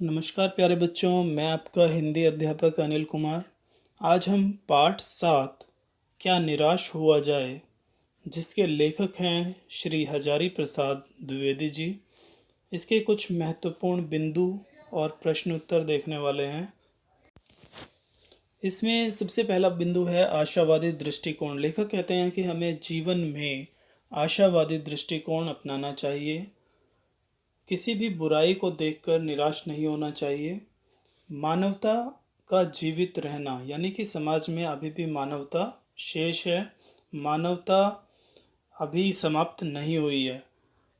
नमस्कार प्यारे बच्चों, मैं आपका हिंदी अध्यापक अनिल कुमार। आज हम पाठ 7 क्या निराश हुआ जाए, जिसके लेखक हैं श्री हजारी प्रसाद द्विवेदी जी। इसके कुछ महत्वपूर्ण बिंदु और प्रश्न उत्तर देखने वाले हैं। इसमें सबसे पहला बिंदु है आशावादी दृष्टिकोण। लेखक कहते हैं कि हमें जीवन में आशावादी दृष्टिकोण अपनाना चाहिए। किसी भी बुराई को देखकर निराश नहीं होना चाहिए। मानवता का जीवित रहना, यानी कि समाज में अभी भी मानवता शेष है। मानवता अभी समाप्त नहीं हुई है।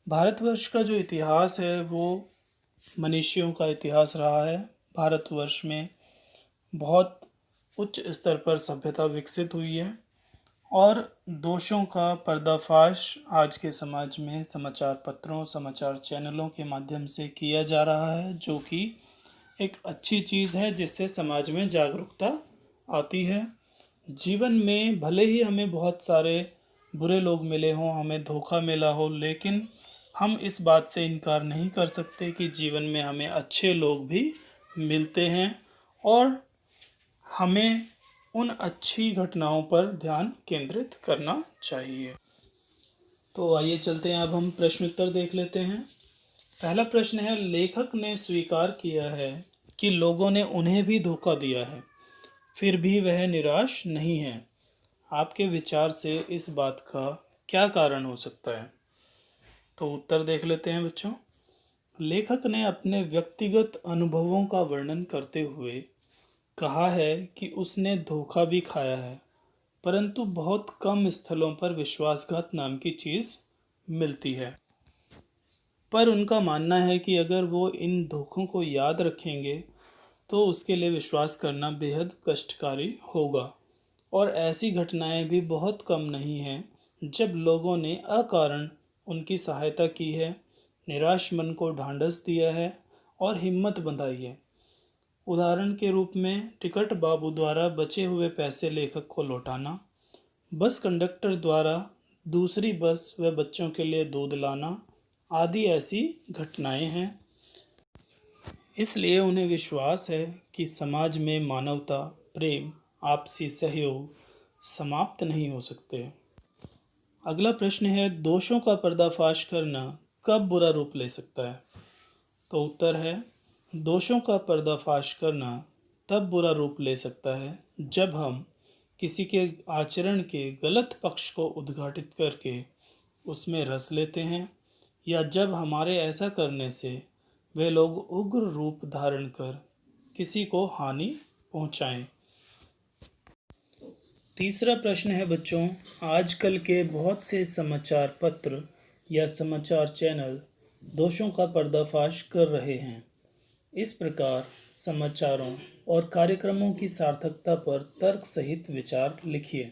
भारतवर्ष का जो इतिहास है वो मनीषियों का इतिहास रहा है। भारतवर्ष में बहुत उच्च स्तर पर सभ्यता विकसित हुई है और दोषों का पर्दाफाश आज के समाज में समाचार पत्रों, समाचार चैनलों के माध्यम से किया जा रहा है, जो कि एक अच्छी चीज़ है जिससे समाज में जागरूकता आती है। जीवन में भले ही हमें बहुत सारे बुरे लोग मिले हों, हमें धोखा मिला हो, लेकिन हम इस बात से इनकार नहीं कर सकते कि जीवन में हमें अच्छे लोग भी मिलते हैं और हमें उन अच्छी घटनाओं पर ध्यान केंद्रित करना चाहिए। तो आइए चलते हैं, अब हम प्रश्न उत्तर देख लेते हैं। पहला प्रश्न है, लेखक ने स्वीकार किया है कि लोगों ने उन्हें भी धोखा दिया है, फिर भी वह निराश नहीं है। आपके विचार से इस बात का क्या कारण हो सकता है? तो उत्तर देख लेते हैं बच्चों। लेखक ने अपने व्यक्तिगत अनुभवों का वर्णन करते हुए कहा है कि उसने धोखा भी खाया है, परंतु बहुत कम स्थलों पर विश्वासघात नाम की चीज़ मिलती है। पर उनका मानना है कि अगर वो इन धोखों को याद रखेंगे तो उसके लिए विश्वास करना बेहद कष्टकारी होगा। और ऐसी घटनाएं भी बहुत कम नहीं हैं जब लोगों ने अकारण उनकी सहायता की है, निराश मन को ढांढस दिया है और हिम्मत बंधाई है। उदाहरण के रूप में टिकट बाबू द्वारा बचे हुए पैसे लेखक को लौटाना, बस कंडक्टर द्वारा दूसरी बस व बच्चों के लिए दूध लाना आदि ऐसी घटनाएं हैं। इसलिए उन्हें विश्वास है कि समाज में मानवता, प्रेम, आपसी सहयोग समाप्त नहीं हो सकते। अगला प्रश्न है, दोषों का पर्दाफाश करना कब बुरा रूप ले सकता है? तो उत्तर है, दोषों का पर्दाफाश करना तब बुरा रूप ले सकता है जब हम किसी के आचरण के गलत पक्ष को उद्घाटित करके उसमें रस लेते हैं, या जब हमारे ऐसा करने से वे लोग उग्र रूप धारण कर किसी को हानि पहुंचाएं। तीसरा प्रश्न है बच्चों, आजकल के बहुत से समाचार पत्र या समाचार चैनल दोषों का पर्दाफाश कर रहे हैं। इस प्रकार समाचारों और कार्यक्रमों की सार्थकता पर तर्क सहित विचार लिखिए।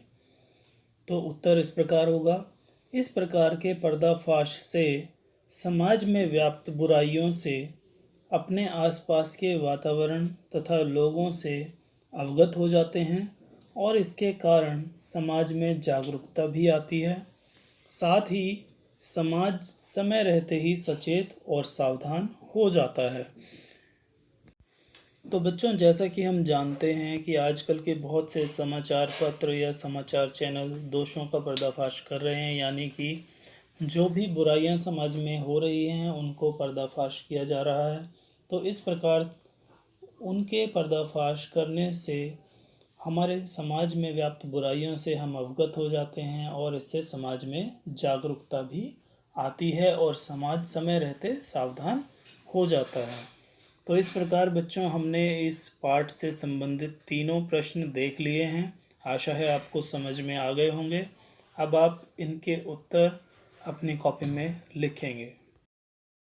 तो उत्तर इस प्रकार होगा, इस प्रकार के पर्दाफाश से समाज में व्याप्त बुराइयों से अपने आसपास के वातावरण तथा लोगों से अवगत हो जाते हैं और इसके कारण समाज में जागरूकता भी आती है। साथ ही समाज समय रहते ही सचेत और सावधान हो जाता है। तो बच्चों, जैसा कि हम जानते हैं कि आजकल के बहुत से समाचार पत्र या समाचार चैनल दोषों का पर्दाफाश कर रहे हैं, यानी कि जो भी बुराइयां समाज में हो रही हैं उनको पर्दाफाश किया जा रहा है। तो इस प्रकार उनके पर्दाफाश करने से हमारे समाज में व्याप्त बुराइयों से हम अवगत हो जाते हैं और इससे समाज में जागरूकता भी आती है और समाज समय रहते सावधान हो जाता है। तो इस प्रकार बच्चों, हमने इस पाठ से संबंधित तीनों प्रश्न देख लिए हैं। आशा है आपको समझ में आ गए होंगे। अब आप इनके उत्तर अपनी कॉपी में लिखेंगे।